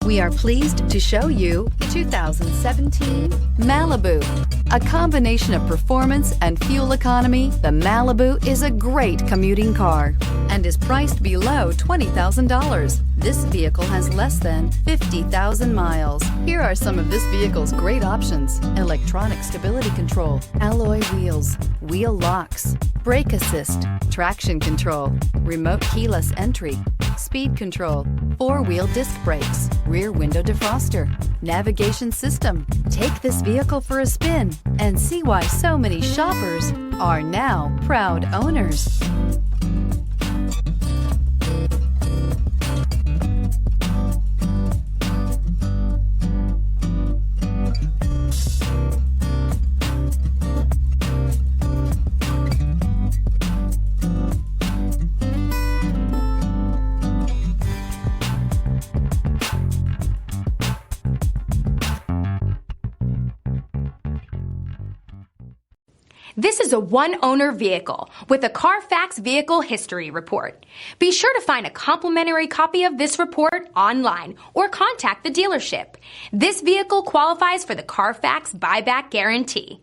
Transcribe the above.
We are pleased to show you the 2017 Malibu. A combination of performance and fuel economy, the Malibu is a great commuting car and is priced below $20,000. This vehicle has less than 50,000 miles. Here are some of this vehicle's great options: electronic stability control, alloy wheels, wheel locks, brake assist, traction control, remote keyless entry, speed control, four-wheel disc brakes, rear window defroster, navigation system. Take this vehicle for a spin and see why so many shoppers are now proud owners. This is a one-owner vehicle with a Carfax Vehicle History Report. Be sure to find a complimentary copy of this report online or contact the dealership. This vehicle qualifies for the Carfax Buyback Guarantee.